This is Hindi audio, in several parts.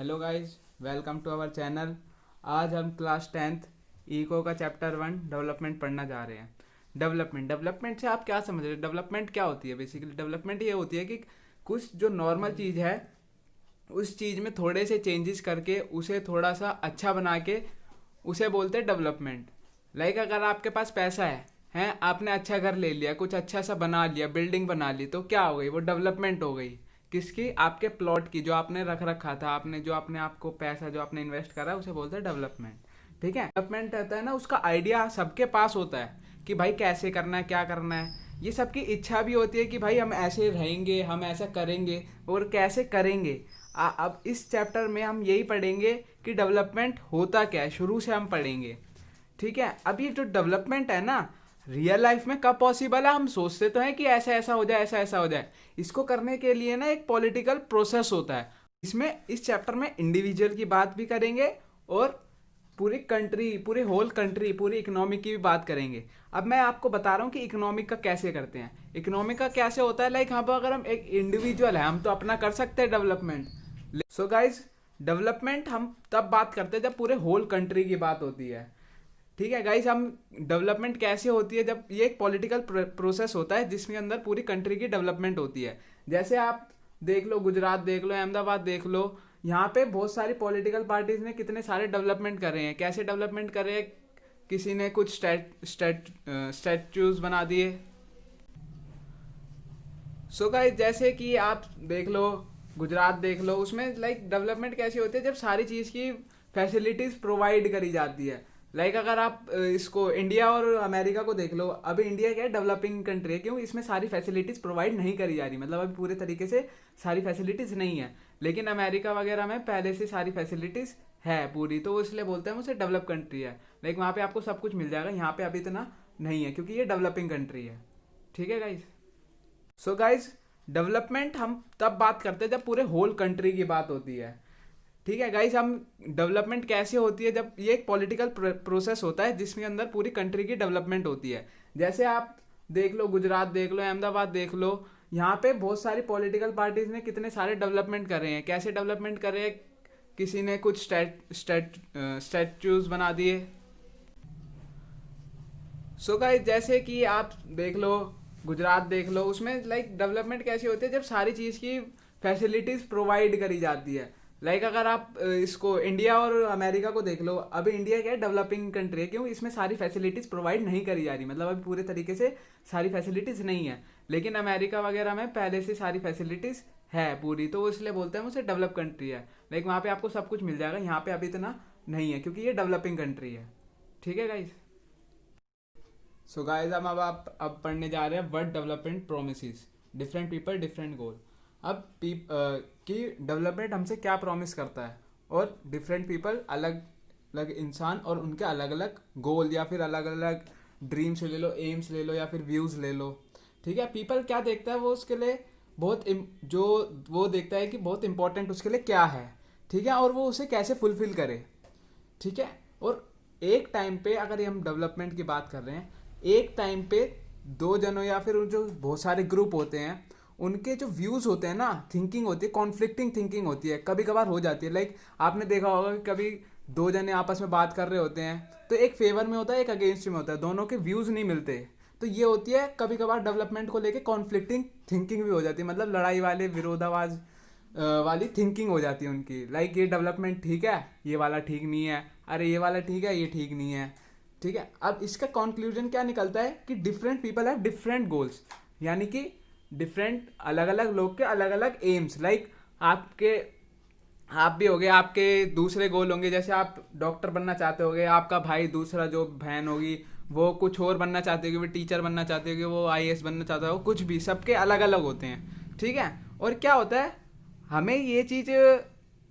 Hello guys, welcome to our channel. आज हम क्लास 10th इको का चैप्टर 1 डेवलपमेंट पढ़ना जा रहे हैं। डेवलपमेंट से आप क्या समझ रहे हैं? डेवलपमेंट क्या होती है? बेसिकली डेवलपमेंट ये होती है कि कुछ जो नॉर्मल चीज़ है उस चीज़ में थोड़े से चेंजेस करके उसे थोड़ा सा अच्छा बना के उसे बोलते हैं डेवलपमेंट। लाइक अगर आपके पास पैसा है आपने अच्छा घर ले लिया, कुछ अच्छा सा बना लिया, बिल्डिंग बना ली, तो क्या हो गई? वो डेवलपमेंट हो गई। किसकी? आपके प्लॉट की, जो आपने रख रखा था, आपने जो अपने आपको पैसा जो आपने इन्वेस्ट करा उसे बोलते हैं डेवलपमेंट। ठीक है, डेवलपमेंट रहता है ना, उसका आइडिया सबके पास होता है कि भाई कैसे करना है, क्या करना है। ये सबकी इच्छा भी होती है कि भाई हम ऐसे रहेंगे, हम ऐसा करेंगे और कैसे करेंगे। अब इस चैप्टर में हम यही पढ़ेंगे कि डेवलपमेंट होता क्या है, शुरू से हम पढ़ेंगे। ठीक है, अब ये जो डेवलपमेंट है ना, रियल लाइफ में कब पॉसिबल है? हम सोचते तो हैं कि ऐसा ऐसा हो जाए, ऐसा ऐसा हो जाए। इसको करने के लिए ना एक पॉलिटिकल प्रोसेस होता है। इसमें इस चैप्टर में इंडिविजुअल की बात भी करेंगे और पूरी कंट्री, पूरे होल कंट्री, पूरी इकोनॉमिक की भी बात करेंगे। अब मैं आपको बता रहा हूँ कि इकोनॉमिक का कैसे करते हैं। इकोनॉमिक का कैसे होता है, लाइक यहाँ पर अगर हम एक इंडिविजुअल है, हम तो अपना कर सकते हैं डेवलपमेंट। सो गाइज, डेवलपमेंट हम तब बात करते हैं जब पूरे होल कंट्री की बात होती है। ठीक है गाइस, हम डेवलपमेंट कैसे होती है, जब ये एक पॉलिटिकल प्रोसेस होता है जिसके अंदर पूरी कंट्री की डेवलपमेंट होती है। जैसे आप देख लो, गुजरात देख लो, अहमदाबाद देख लो, यहाँ पे बहुत सारी पॉलिटिकल पार्टीज ने कितने सारे डेवलपमेंट करे हैं। कैसे डेवलपमेंट करे? किसी ने कुछ स्टैट्यूज बना दिए। सो गाइस, जैसे कि आप देख लो, गुजरात देख लो, उसमें लाइक डेवलपमेंट कैसी होती है जब सारी चीज़ की फैसिलिटीज़ प्रोवाइड करी जाती है। लाइक अगर आप इसको इंडिया और अमेरिका को देख लो, अभी इंडिया क्या है, डेवलपिंग कंट्री है। क्यों? इसमें सारी फैसिलिटीज़ प्रोवाइड नहीं करी जा रही, मतलब अभी पूरे तरीके से सारी फैसिलिटीज़ नहीं है। लेकिन अमेरिका वगैरह में पहले से सारी फैसिलिटीज़ है पूरी, तो वो इसलिए बोलते हैं उसे डेवलप कंट्री है। लाइक वहाँ पे आपको सब कुछ मिल जाएगा, यहाँ पे अभी इतना नहीं है क्योंकि ये डेवलपिंग कंट्री है। ठीक है गाइज। सो गाइज, डेवलपमेंट हम तब बात करते हैं जब पूरे होल कंट्री की बात होती है। ठीक है गाइज, हम डेवलपमेंट कैसे होती है जब ये एक पॉलिटिकल प्रोसेस होता है जिसके अंदर पूरी कंट्री की डेवलपमेंट होती है। जैसे आप देख लो, गुजरात देख लो, अहमदाबाद देख लो, यहाँ पे बहुत सारी पॉलिटिकल पार्टीज ने कितने सारे डेवलपमेंट करे हैं। कैसे डेवलपमेंट करे? किसी ने कुछ स्टैट्यूज बना दिए। सो गाइस, जैसे कि आप देख लो, गुजरात देख लो, उसमें लाइक डेवलपमेंट कैसी होती है जब सारी चीज़ की फैसिलिटीज़ प्रोवाइड करी जाती है। लाइक अगर आप इसको इंडिया और अमेरिका को देख लो, अभी इंडिया क्या है, डेवलपिंग कंट्री है। क्यों? इसमें सारी फैसिलिटीज़ प्रोवाइड नहीं करी जा रही, मतलब अभी पूरे तरीके से सारी फैसिलिटीज़ नहीं है। लेकिन अमेरिका वगैरह में पहले से सारी फैसिलिटीज़ है पूरी, तो वो इसलिए बोलते हैं उसे डेवलप कंट्री है। लाइक वहाँ पे आपको सब कुछ मिल जाएगा, यहाँ पे अभी इतना नहीं है क्योंकि ये डेवलपिंग कंट्री है। ठीक है गाइज। सो गाइस, हम अब पढ़ने जा रहे हैं word development promises, different people different गोल। अब कि डेवलपमेंट हमसे क्या प्रॉमिस करता है और डिफरेंट पीपल, अलग अलग इंसान और उनके अलग अलग गोल या फिर अलग अलग ड्रीम्स ले लो, एम्स ले लो या फिर व्यूज़ ले लो। ठीक है, पीपल क्या देखता है, वो उसके लिए जो वो देखता है कि बहुत इंपॉर्टेंट उसके लिए क्या है। ठीक है, और वो उसे कैसे फुलफिल करे। ठीक है, और एक टाइम पे अगर ये हम डेवलपमेंट की बात कर रहे हैं, एक टाइम पे दो जनों या फिर जो बहुत सारे ग्रुप होते हैं, उनके जो व्यूज़ होते हैं ना, थिंकिंग होती है, कॉन्फ्लिक्टिंग थिंकिंग होती है, कभी कभार हो जाती है। लाइक आपने देखा होगा कि कभी दो जने आपस में बात कर रहे होते हैं, तो एक फेवर में होता है, एक अगेंस्ट में होता है, दोनों के व्यूज़ नहीं मिलते। तो ये होती है कभी कभार डेवलपमेंट को लेके कॉन्फ्लिक्टिंग थिंकिंग भी हो जाती है, मतलब लड़ाई वाले, विरोधाभास वाली थिंकिंग हो जाती है उनकी। लाइक ये डेवलपमेंट ठीक है, ये वाला ठीक नहीं है, अरे ये वाला ठीक है, ये ठीक नहीं है। ठीक है, अब इसका कंक्लूजन क्या निकलता है कि different people have different goals, यानी कि डिफरेंट, अलग अलग लोग के अलग अलग एम्स। लाइक आपके, आप भी होगे, आपके दूसरे गोल होंगे। जैसे आप डॉक्टर बनना चाहते होगे, आपका भाई, दूसरा जो बहन होगी वो कुछ और बनना चाहते होगी, वो टीचर बनना चाहते होगी, वो आईएएस बनना चाहता हो, कुछ भी, सबके अलग अलग होते हैं। ठीक है, और क्या होता है, हमें ये चीज़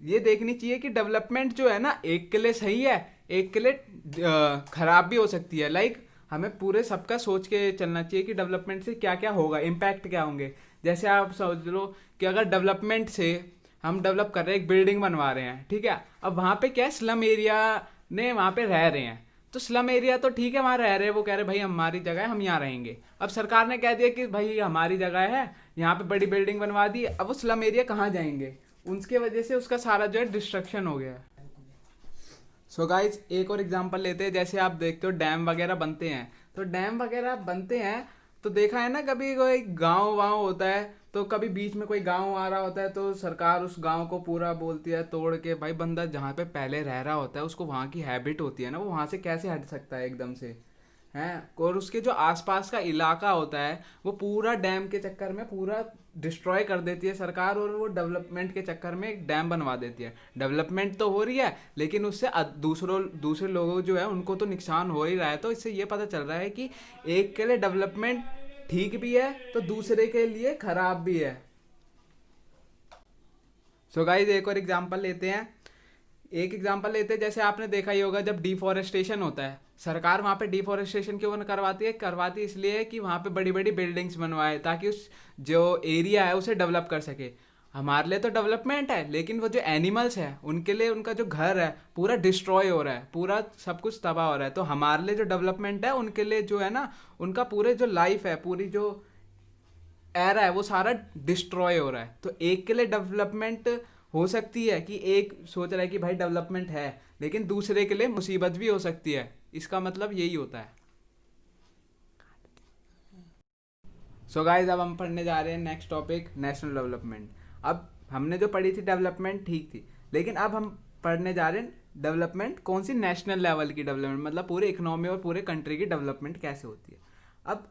ये देखनी चाहिए कि डेवलपमेंट जो है ना, एक के लिए सही है, एक के लिए खराब भी हो सकती है। लाइक हमें पूरे सबका सोच के चलना चाहिए कि डेवलपमेंट से क्या क्या होगा, इम्पैक्ट क्या होंगे। जैसे आप समझ लो कि अगर डेवलपमेंट से हम डेवलप कर रहे हैं, एक बिल्डिंग बनवा रहे हैं, ठीक है, अब वहाँ पे क्या है, स्लम एरिया ने वहाँ पे रह रहे हैं, तो स्लम एरिया तो ठीक है, वहाँ रह रहे हैं, वो कह रहे हैं भाई हमारी जगह है, हम यहाँ रहेंगे। अब सरकार ने कह दिया कि भाई हमारी जगह है, यहाँ पे बड़ी बिल्डिंग बनवा दी, अब वो स्लम एरिया कहाँ जाएंगे? उनके वजह से उसका सारा जो है डिस्ट्रक्शन हो गया है। सो गाइज एक और एग्जांपल लेते हैं, जैसे आप देखते हो डैम वगैरह बनते हैं, तो डैम वगैरह बनते हैं तो देखा है ना, कभी कोई गांव वाँव होता है तो कभी बीच में कोई गांव आ रहा होता है तो सरकार उस गांव को पूरा बोलती है तोड़ के, भाई बंदा जहाँ पे पहले रह रहा होता है उसको वहाँ की हैबिट होती है ना, वो वहाँ से कैसे हट सकता है एकदम से, हैं। और उसके जो आसपास का इलाका होता है वो पूरा डैम के चक्कर में पूरा डिस्ट्रॉय कर देती है सरकार, और वो डेवलपमेंट के चक्कर में एक डैम बनवा देती है। डेवलपमेंट तो हो रही है लेकिन उससे दूसरे लोगों जो है उनको तो नुकसान हो ही रहा है। तो इससे ये पता चल रहा है कि एक के लिए डेवलपमेंट ठीक भी है तो दूसरे के लिए खराब भी है। सो गाइस एक और एग्जांपल लेते हैं, जैसे आपने देखा ही होगा जब डिफॉरेस्टेशन होता है, सरकार वहाँ पे डिफॉरेस्टेशन क्यों करवाती है, इसलिए कि वहाँ पे बड़ी बड़ी बिल्डिंग्स बनवाए ताकि उस जो एरिया है उसे डेवलप कर सके। हमारे लिए तो डेवलपमेंट है लेकिन वो जो एनिमल्स है उनके लिए उनका जो घर है पूरा डिस्ट्रॉय हो रहा है, पूरा सब कुछ तबाह हो रहा है। तो हमारे लिए जो डेवलपमेंट है उनके लिए जो है ना, उनका पूरे जो लाइफ है, पूरी जो एरा है वो सारा डिस्ट्रॉय हो रहा है। तो एक के लिए डेवलपमेंट हो सकती है कि एक सोच रहा है कि भाई डेवलपमेंट है, लेकिन दूसरे के लिए मुसीबत भी हो सकती है। इसका मतलब यही होता है। सो गाइज अब हम पढ़ने जा रहे हैं नेक्स्ट टॉपिक, नेशनल डेवलपमेंट। अब हमने जो पढ़ी थी डेवलपमेंट ठीक थी, लेकिन अब हम पढ़ने जा रहे हैं डेवलपमेंट कौन सी, नेशनल लेवल की डेवलपमेंट, मतलब पूरे इकोनॉमी और पूरे कंट्री की डेवलपमेंट कैसे होती है। अब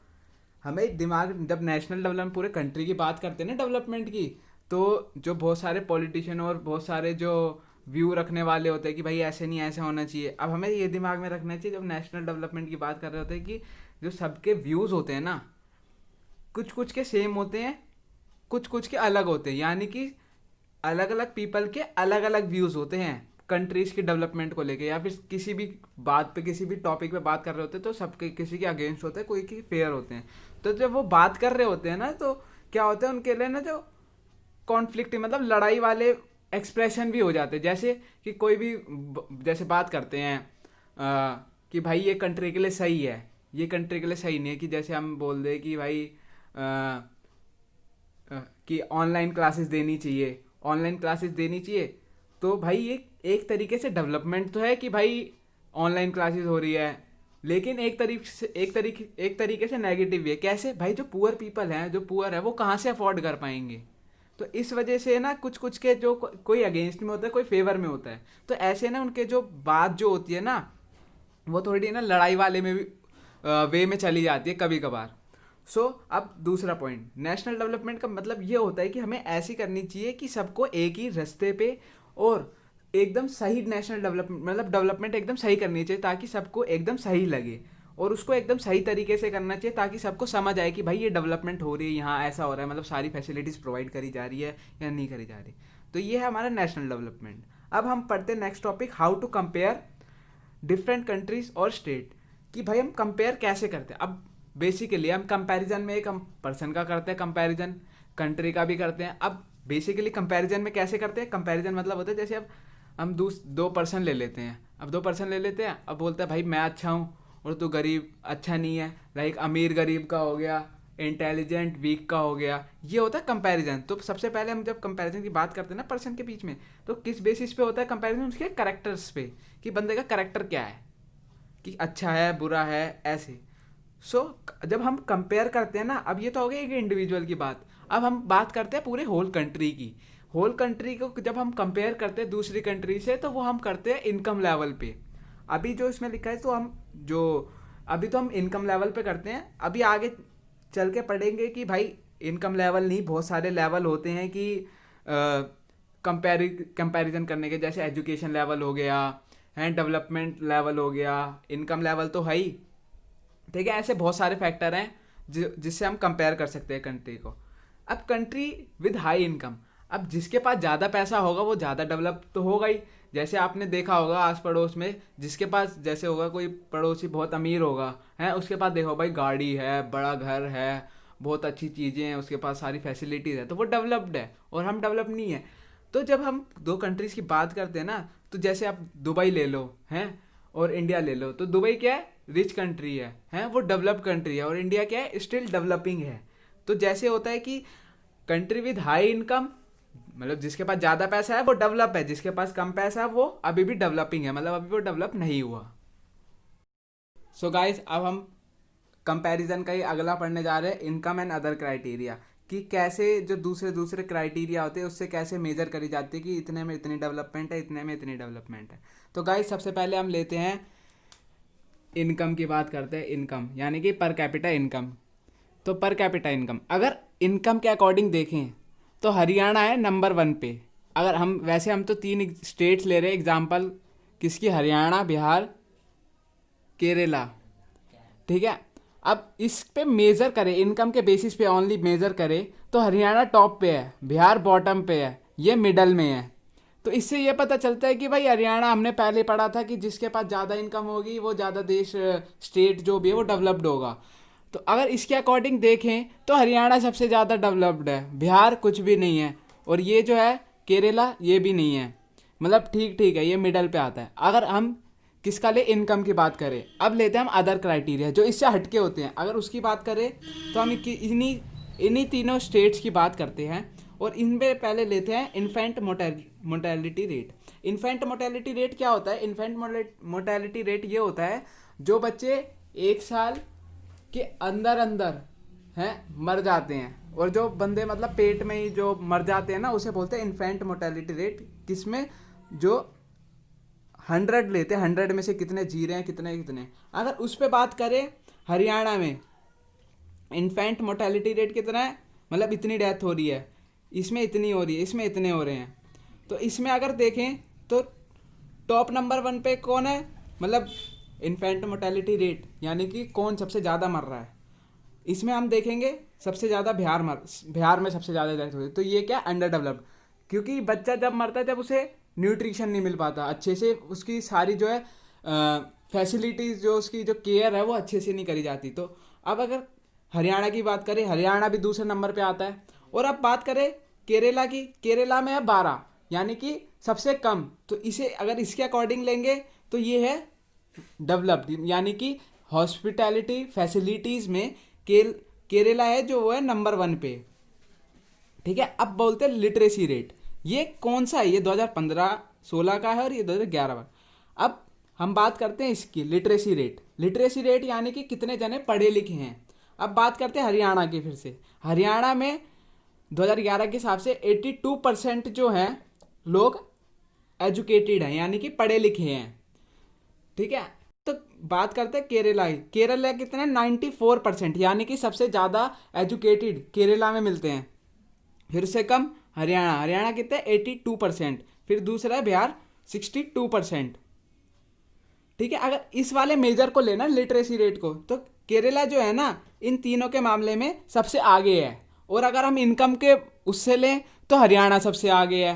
हमें दिमाग, जब नेशनल डेवलपमेंट पूरे कंट्री की बात करते हैं ना डेवलपमेंट की, तो जो बहुत सारे पॉलिटिशियन और बहुत सारे जो व्यू रखने वाले होते हैं कि भाई ऐसे नहीं ऐसे होना चाहिए, अब हमें ये दिमाग में रखना चाहिए जब नेशनल डेवलपमेंट की बात कर रहे होते हैं कि जो सबके व्यूज़ होते हैं ना, कुछ कुछ के सेम होते हैं, कुछ कुछ के अलग होते हैं, यानी कि अलग अलग पीपल के अलग अलग व्यूज़ होते हैं कंट्रीज़ की डेवलपमेंट को लेके, या फिर किसी भी बात पे, किसी भी टॉपिक पे बात कर रहे होते हैं तो सबके किसी के अगेंस्ट होते हैं, कोई के फेयर होते हैं। तो जब वो बात कर रहे होते हैं ना तो क्या होता है उनके लिए ना, जो कॉन्फ्लिक्ट मतलब लड़ाई वाले एक्सप्रेशन भी हो जाते हैं। जैसे कि कोई भी जैसे बात करते हैं कि भाई ये कंट्री के लिए सही है, ये कंट्री के लिए सही नहीं है, कि जैसे हम बोल दें कि भाई कि ऑनलाइन क्लासेस देनी चाहिए, ऑनलाइन क्लासेस देनी चाहिए, तो भाई ये एक तरीके से डेवलपमेंट तो है कि भाई ऑनलाइन क्लासेस हो रही है, लेकिन एक तरीके से नेगेटिव भी है। कैसे भाई, जो पुअर पीपल हैं, जो पुअर है वो कहाँ से अफोर्ड कर पाएंगे। तो इस वजह से ना कुछ कुछ के जो कोई अगेंस्ट में होता है, कोई फेवर में होता है, तो ऐसे ना उनके जो बात जो होती है ना वो थोड़ी ना लड़ाई वाले में भी वे में चली जाती है कभी कभार। सो अब दूसरा पॉइंट, नेशनल डेवलपमेंट का मतलब ये होता है कि हमें ऐसी करनी चाहिए कि सबको एक ही रास्ते पे और एकदम सही नेशनल डेवलपमेंट, मतलब डेवलपमेंट एकदम सही करनी चाहिए ताकि सबको एकदम सही लगे, और उसको एकदम सही तरीके से करना चाहिए ताकि सबको समझ आए कि भाई ये डेवलपमेंट हो रही है, यहाँ ऐसा हो रहा है, मतलब सारी फैसिलिटीज़ प्रोवाइड करी जा रही है या नहीं करी जा रही। तो ये है हमारा नेशनल डेवलपमेंट। अब हम पढ़ते हैं next topic, how to compare different countries और स्टेट, कि भाई हम कंपेयर कैसे करते हैं। अब बेसिकली हम कंपैरिजन में एक हम पर्सन का करते हैं कंपैरिजन, कंट्री का भी करते हैं। अब बेसिकली कंपैरिजन में कैसे करते हैं, कंपैरिजन मतलब होता है जैसे अब हम दो पर्सन ले लेते हैं, अब बोलता है भाई मैं अच्छा हूँ और तू गरीब अच्छा नहीं है, लाइक अमीर गरीब का हो गया, इंटेलिजेंट वीक का हो गया, ये होता है कंपैरिजन। तो सबसे पहले हम जब कंपैरिजन की बात करते हैं ना पर्सन के बीच में, तो किस बेसिस पे होता है कंपैरिजन, उसके करेक्टर्स पे, कि बंदे का करेक्टर क्या है, कि अच्छा है बुरा है ऐसे। जब हम कंपेयर करते हैं ना, अब ये तो हो गई एक इंडिविजुअल की बात, अब हम बात करते हैं पूरे होल कंट्री की। होल कंट्री को जब हम कंपेयर करते हैं दूसरी कंट्री से, तो वो हम करते हैं इनकम लेवल पे। अभी जो इसमें लिखा है तो अभी तो हम इनकम लेवल पे करते हैं, अभी आगे चल के पढ़ेंगे कि भाई इनकम लेवल नहीं, बहुत सारे लेवल होते हैं कि कंपैरिजन करने के, जैसे एजुकेशन लेवल हो गया है, डेवलपमेंट लेवल हो गया, इनकम लेवल तो है ही, ठीक है। ऐसे बहुत सारे फैक्टर हैं जिससे हम कंपेयर कर सकते हैं कंट्री को। अब कंट्री विद हाई इनकम, अब जिसके पास ज़्यादा पैसा होगा वो ज़्यादा डेवलप तो होगा ही। जैसे आपने देखा होगा आस पड़ोस में, जिसके पास जैसे होगा कोई पड़ोसी बहुत अमीर होगा है, उसके पास देखो भाई गाड़ी है, बड़ा घर है, बहुत अच्छी चीज़ें हैं, उसके पास सारी फैसिलिटीज़ है, तो वो डेवलप्ड है और हम डेवलप नहीं है। तो जब हम दो कंट्रीज़ की बात करते हैं ना, तो जैसे आप दुबई ले लो हैं और इंडिया ले लो, तो दुबई क्या है, रिच कंट्री है वो डेवलप्ड कंट्री है, और इंडिया क्या है, स्टिल डेवलपिंग है। तो जैसे होता है कि कंट्री विद हाई इनकम मतलब जिसके पास ज़्यादा पैसा है वो डेवलप है, जिसके पास कम पैसा है वो अभी भी डेवलपिंग है, मतलब अभी वो डेवलप नहीं हुआ। सो गाइज अब हम कंपैरिजन का ही अगला पढ़ने जा रहे हैं, इनकम एंड अदर क्राइटेरिया, कि कैसे जो दूसरे दूसरे क्राइटेरिया होते हैं उससे कैसे मेजर करी जाती है कि इतने में इतनी डेवलपमेंट है, इतने में इतनी डेवलपमेंट है। तो गाइज सबसे पहले हम लेते हैं इनकम की बात करते हैं, इनकम यानी कि पर कैपिटा इनकम। तो पर कैपिटा इनकम अगर इनकम के अकॉर्डिंग देखें तो हरियाणा है नंबर 1 पे। अगर हम वैसे हम तो 3 स्टेट्स ले रहे हैं एग्जांपल किसकी, हरियाणा, बिहार, केरला, ठीक है। अब इस पे मेजर करें, इनकम के बेसिस पे ओनली मेजर करें तो हरियाणा टॉप पे है, बिहार बॉटम पे है, ये मिडल में है। तो इससे ये पता चलता है कि भाई हरियाणा, हमने पहले पढ़ा था कि जिसके पास ज़्यादा इनकम होगी वो ज़्यादा देश, स्टेट जो भी है वो डेवलप्ड होगा। तो अगर इसके अकॉर्डिंग देखें तो हरियाणा सबसे ज़्यादा डेवलप्ड है, बिहार कुछ भी नहीं है, और ये जो है केरला ये भी नहीं है, मतलब ठीक ठीक है, ये मिडल पे आता है। अगर हम किसका ले, इनकम की बात करें। अब लेते हैं हम अदर क्राइटेरिया जो इससे हटके होते हैं। अगर उसकी बात करें तो हम इन्हीं इन्हीं तीनों स्टेट्स की बात करते हैं, और इनमें पहले लेते हैं infant mortality rate. Infant mortality rate क्या होता है? इन्फेंट मोर्टेलिटी रेट ये होता है जो बच्चे 1 साल के अंदर अंदर हैं मर जाते हैं, और जो बंदे मतलब पेट में ही जो मर जाते हैं ना, उसे बोलते हैं इन्फेंट मोर्टेलिटी रेट। किसमें? जो 100 लेते हैं, 100 में से कितने जी रहे हैं, कितने कितने। अगर उस पर बात करें हरियाणा में इन्फेंट मोर्टेलिटी रेट कितना है, मतलब इतनी डेथ हो रही है, इसमें इतनी हो रही है, इसमें इतने हो रहे हैं। तो इसमें अगर देखें तो टॉप नंबर 1 पे कौन है, मतलब इन्फेंट मोर्टेलिटी रेट यानी कि कौन सबसे ज़्यादा मर रहा है। इसमें हम देखेंगे सबसे ज़्यादा बिहार में सबसे ज़्यादा डेथ होती है। तो ये क्या, अंडर डेवलप्ड, क्योंकि बच्चा जब मरता है जब उसे न्यूट्रिशन नहीं मिल पाता अच्छे से, उसकी सारी जो है फैसिलिटीज़, जो उसकी जो केयर है वो अच्छे से नहीं करी जाती। तो अब अगर हरियाणा की बात करें, हरियाणा भी दूसरे नंबर पे आता है। और अब बात करें केरला की, केरला में है 12 यानी कि सबसे कम। तो इसे अगर इसके अकॉर्डिंग लेंगे तो ये है डेवलप्ड, यानी कि हॉस्पिटैलिटी फैसिलिटीज़ में केरला है जो वो है नंबर 1 पे, ठीक है। अब बोलते हैं लिटरेसी रेट, ये कौन सा है? ये 2015-16 का है और ये 2011 का। अब हम बात करते हैं इसकी लिटरेसी रेट। लिटरेसी रेट यानी कि कितने जने पढ़े लिखे हैं। अब बात करते हैं हरियाणा की फिर से। हरियाणा में 2011 के हिसाब से 82% जो हैं लोग एजुकेटेड हैं, यानी कि पढ़े लिखे हैं, ठीक है। तो बात करते हैं केरला की। केरला कितने? 94%, यानी कि सबसे ज़्यादा एजुकेटेड केरला में मिलते हैं। फिर से कम हरियाणा, हरियाणा कितने? 82%। फिर दूसरा है बिहार 62%, ठीक है। अगर इस वाले मेजर को लेना लिटरेसी रेट को, तो केरला जो है ना इन तीनों के मामले में सबसे आगे है। और अगर हम इनकम के उससे लें तो हरियाणा सबसे आगे है,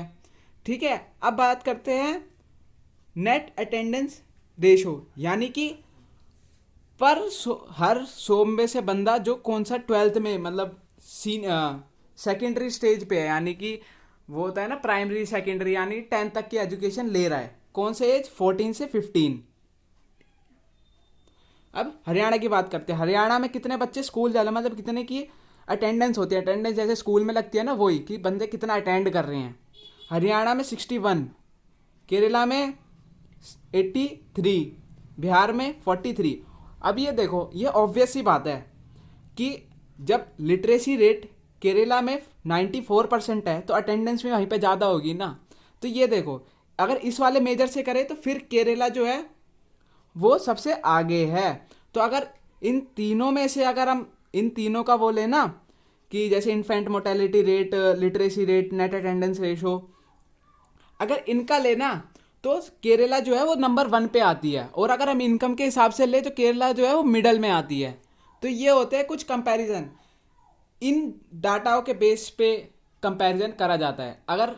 ठीक है। अब बात करते हैं नेट अटेंडेंस रेशो, यानी कि हर 100 में से बंदा जो कौन सा 12th में, मतलब सेकेंडरी स्टेज पे है, यानी कि वो होता है ना प्राइमरी सेकेंडरी, यानी 10th तक की एजुकेशन ले रहा है, कौन से एज? 14 से 15। अब हरियाणा की बात करते हैं। हरियाणा में कितने बच्चे स्कूल जा रहे हैं, मतलब कितने की अटेंडेंस होती है। अटेंडेंस जैसे स्कूल में लगती है ना, वही कि बंदे कितना अटेंड कर रहे हैं। हरियाणा में 61, केरला में 83, बिहार में 43। अब ये देखो, ये ऑब्वियस सी बात है कि जब लिटरेसी रेट केरला में 94% है तो अटेंडेंस भी वहीं पे ज़्यादा होगी ना। तो ये देखो, अगर इस वाले मेजर से करें तो फिर केरला जो है वो सबसे आगे है। तो अगर इन तीनों में से अगर हम इन तीनों का वो लेना कि जैसे infant mortality rate, literacy rate, net attendance ratio, अगर इनका लेना तो केरला जो है वो नंबर 1 पे आती है। और अगर हम इनकम के हिसाब से ले तो केरला जो है वो मिडल में आती है। तो ये होते हैं कुछ कंपैरिजन, इन डाटाओं के बेस पे कंपैरिजन करा जाता है। अगर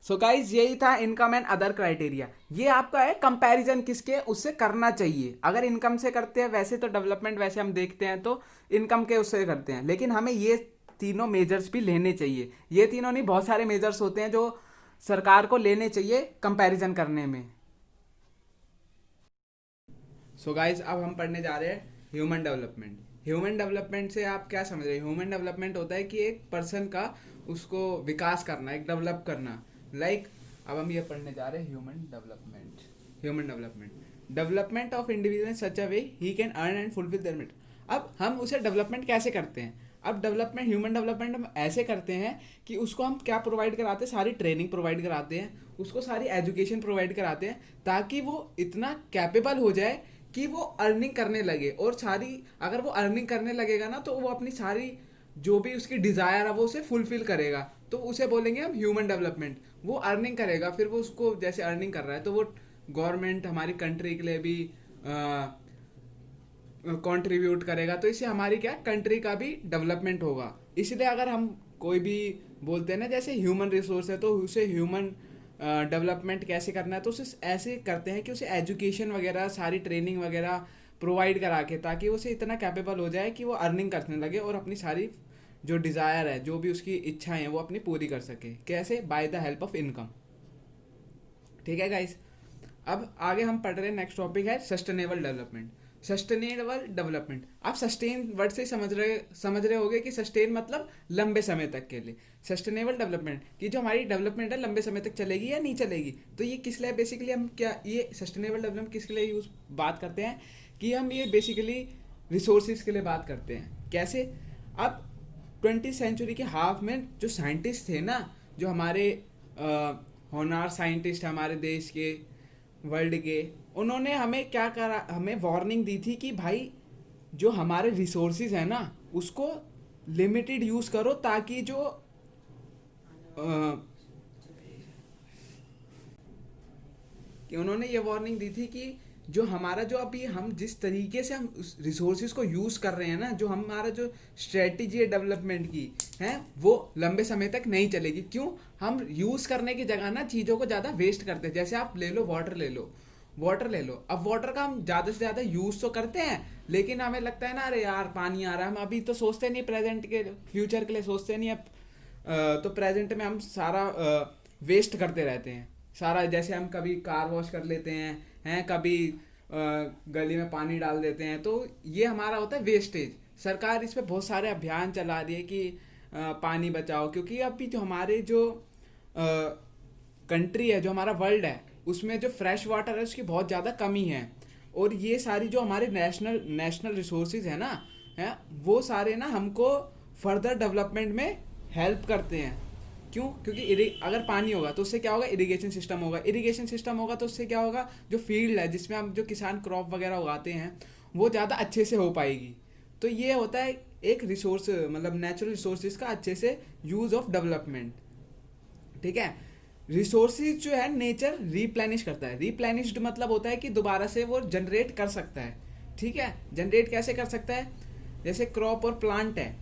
सो गाइज यही था इनकम एंड अदर क्राइटेरिया। ये आपका है कंपैरिजन किसके उससे करना चाहिए। अगर इनकम से करते हैं वैसे तो डेवलपमेंट वैसे हम देखते हैं तो इनकम के उससे करते हैं, लेकिन हमें ये तीनों मेजर्स भी लेने चाहिए। ये तीनों नहीं, बहुत सारे मेजर्स होते हैं जो सरकार को लेने चाहिए कंपैरिजन करने में। सो गाइज अब हम पढ़ने जा रहे हैं ह्यूमन डेवलपमेंट। ह्यूमन डेवलपमेंट से आप क्या समझ रहे हैं? ह्यूमन डेवलपमेंट होता है कि एक पर्सन का उसको विकास करना, एक डेवलप करना। लाइक अब हम ये पढ़ने जा रहे हैं human development of individual such a way he can earn and fulfil their need. अब हम उसे डेवलपमेंट कैसे करते हैं? अब डेवलपमेंट, ह्यूमन डेवलपमेंट हम ऐसे करते हैं कि उसको हम क्या प्रोवाइड कराते हैं, सारी ट्रेनिंग प्रोवाइड कराते हैं, उसको सारी एजुकेशन प्रोवाइड कराते हैं, ताकि वो इतना कैपेबल हो जाए कि वो अर्निंग करने लगे। और सारी, अगर वो अर्निंग करने लगेगा ना, तो वो अपनी सारी जो भी उसकी डिज़ायर है वो उसे फुलफिल करेगा। तो उसे बोलेंगे हम ह्यूमन डेवलपमेंट। वो अर्निंग करेगा, फिर वो उसको जैसे अर्निंग कर रहा है तो वो गवर्नमेंट, हमारी कंट्री के लिए भी कंट्रीब्यूट करेगा। तो इससे हमारी क्या, कंट्री का भी डेवलपमेंट होगा। इसलिए अगर हम कोई भी बोलते हैं ना जैसे ह्यूमन रिसोर्स है, तो उसे ह्यूमन डेवलपमेंट कैसे करना है, तो उसे ऐसे करते हैं कि उसे एजुकेशन वगैरह, सारी ट्रेनिंग वगैरह प्रोवाइड करा के, ताकि उसे इतना कैपेबल हो जाए कि वो अर्निंग करने लगे और अपनी सारी जो डिज़ायर है, जो भी उसकी इच्छाएं हैं, वो अपनी पूरी कर सके। कैसे? By the help of income. ठीक है गाइस, अब आगे हम पढ़ रहे हैं, नेक्स्ट टॉपिक है सस्टेनेबल डेवलपमेंट। सस्टेनेबल डेवलपमेंट, आप सस्टेन वर्ड से समझ रहे होगे कि सस्टेन मतलब लंबे समय तक के लिए। सस्टेनेबल डेवलपमेंट कि जो हमारी डेवलपमेंट है लंबे समय तक चलेगी या नहीं चलेगी। तो ये किस लिए बेसिकली हम क्या, ये सस्टेनेबल डेवलपमेंट किसके लिए यूज बात करते हैं कि हम ये बेसिकली रिसोर्सेज के लिए बात करते हैं। कैसे? अब 20th सेंचुरी के हाफ में जो साइंटिस्ट थे ना, जो हमारे होनहार साइंटिस्ट हमारे देश के, वर्ल्ड के, उन्होंने हमें क्या करा, हमें वार्निंग दी थी कि भाई जो हमारे रिसोर्सेज है ना उसको लिमिटेड यूज़ करो, ताकि जो कि उन्होंने ये वार्निंग दी थी कि जो हमारा, जो अभी हम जिस तरीके से हम उस रिसोर्सेज को यूज़ कर रहे हैं ना, जो हमारा जो स्ट्रेटजी है डेवलपमेंट की है, वो लंबे समय तक नहीं चलेगी। क्यों? हम यूज़ करने की जगह ना चीज़ों को ज़्यादा वेस्ट करते हैं। जैसे आप ले लो वाटर, ले लो। अब वाटर का हम ज़्यादा से ज़्यादा यूज़ तो करते हैं, लेकिन हमें लगता है ना, अरे यार पानी आ रहा है, हम अभी तो सोचते नहीं, प्रेजेंट के फ्यूचर के लिए सोचते नहीं। अब तो प्रेजेंट में हम सारा वेस्ट करते रहते हैं सारा। जैसे हम कभी कार वॉश कर लेते हैं कभी गली में पानी डाल देते हैं, तो ये हमारा होता है वेस्टेज। सरकार इस पे बहुत सारे अभियान चला रही है कि पानी बचाओ, क्योंकि अभी जो हमारे जो कंट्री है, जो हमारा वर्ल्ड है, उसमें जो फ्रेश वाटर है उसकी बहुत ज़्यादा कमी है। और ये सारी जो हमारे नेशनल रिसोर्सेज है ना, है वो सारे ना हमको फर्दर डेवलपमेंट में हेल्प करते हैं। क्यों? क्योंकि अगर पानी होगा तो उससे क्या होगा, इरिगेशन सिस्टम होगा। इरिगेशन सिस्टम होगा तो उससे क्या होगा, जो फील्ड है जिसमें हम जो किसान क्रॉप वगैरह उगाते हैं वो ज़्यादा अच्छे से हो पाएगी। तो ये होता है एक रिसोर्स, मतलब नेचुरल रिसोर्सेज का अच्छे से यूज़ ऑफ डेवलपमेंट। ठीक है? रिसोर्सेज जो है नेचर रिप्लेनिश करता है। रिप्लेनिश्ड मतलब होता है कि दोबारा से वो जनरेट कर सकता है। ठीक है? जनरेट कैसे कर सकता है? जैसे क्रॉप और प्लांट है,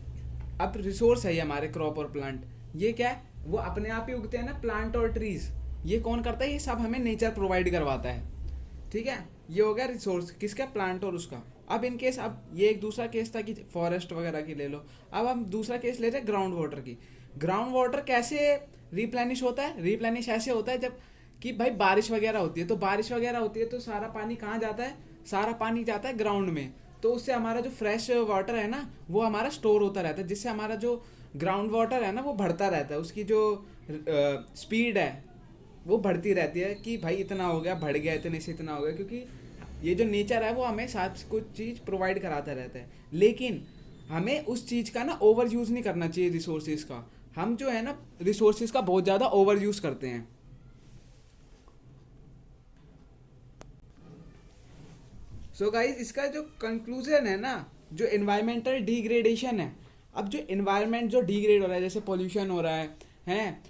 अब रिसोर्स है ये हमारे क्रॉप और प्लांट, ये क्या है, वो अपने आप ही उगते हैं ना, प्लांट और ट्रीज। ये कौन करता है? ये सब हमें नेचर प्रोवाइड करवाता है। ठीक है? ये हो गया रिसोर्स किसका, प्लांट और उसका। अब इन केस, अब ये एक दूसरा केस था कि फॉरेस्ट वगैरह की ले लो। अब हम दूसरा केस ले रहे हैं ग्राउंड वाटर की। ग्राउंड वाटर कैसे रिप्लेनिश होता है? रिप्लेनिश ऐसे होता है जब कि भाई बारिश वगैरह होती है, तो बारिश वगैरह होती है तो सारा पानी कहाँ जाता है? सारा पानी जाता है ग्राउंड में। तो उससे हमारा जो फ्रेश वाटर है ना वो हमारा स्टोर होता रहता है, जिससे हमारा जो ग्राउंड वाटर है ना वो बढ़ता रहता है। उसकी जो स्पीड है वो बढ़ती रहती है कि भाई इतना हो गया, बढ़ गया, इतने से इतना हो गया, क्योंकि ये जो नेचर है वो हमें साथ कुछ चीज़ प्रोवाइड कराता रहता है। लेकिन हमें उस चीज़ का ना ओवर यूज़ नहीं करना चाहिए रिसोर्सेज का। हम जो है ना रिसोर्सेज का बहुत ज़्यादा ओवर यूज़ करते हैं। सो गाइस, इसका जो कंक्लूजन है ना, जो इन्वायरमेंटल डिग्रेडेशन है, अब जो इन्वायरमेंट जो डिग्रेड हो रहा है, जैसे पोल्यूशन हो रहा है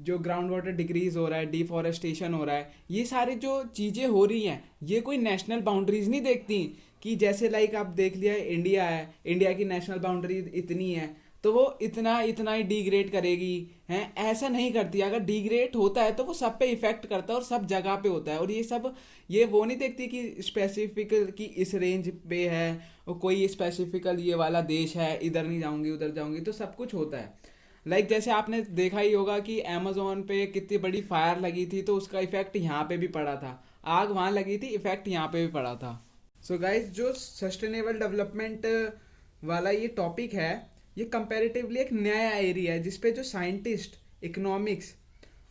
जो ग्राउंड वाटर डिक्रीज हो रहा है, डिफॉरेस्टेशन हो रहा है, ये सारी जो चीज़ें हो रही हैं ये कोई नेशनल बाउंड्रीज नहीं देखती। कि जैसे लाइक आप देख लिया इंडिया है, इंडिया की नेशनल बाउंड्री इतनी है तो वो इतना इतना ही डिग्रेड करेगी, हैं? ऐसा नहीं करती। अगर डिग्रेड होता है तो वो सब पे इफेक्ट करता है और सब जगह पे होता है। और ये सब, ये वो नहीं देखती कि स्पेसिफिक कि इस रेंज पे है, और कोई स्पेसिफिकल ये वाला देश है, इधर नहीं जाऊंगी उधर जाऊंगी, तो सब कुछ होता है। जैसे आपने देखा ही होगा कि अमेजोन पे कितनी बड़ी फायर लगी थी, तो उसका इफेक्ट यहाँ पे भी पड़ा था। आग वहाँ लगी थी, इफेक्ट यहाँ पे भी पड़ा था। सो गाइस, जो सस्टेनेबल डेवलपमेंट वाला ये टॉपिक है, ये कंपैरेटिवली एक नया एरिया है जिसपे जो साइंटिस्ट, इकोनॉमिक्स,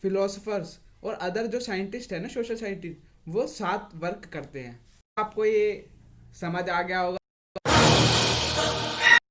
फिलोसफर्स और अदर जो साइंटिस्ट है ना, सोशल साइंटिस्ट, वो साथ वर्क करते हैं। आपको ये समझ आ गया होगा।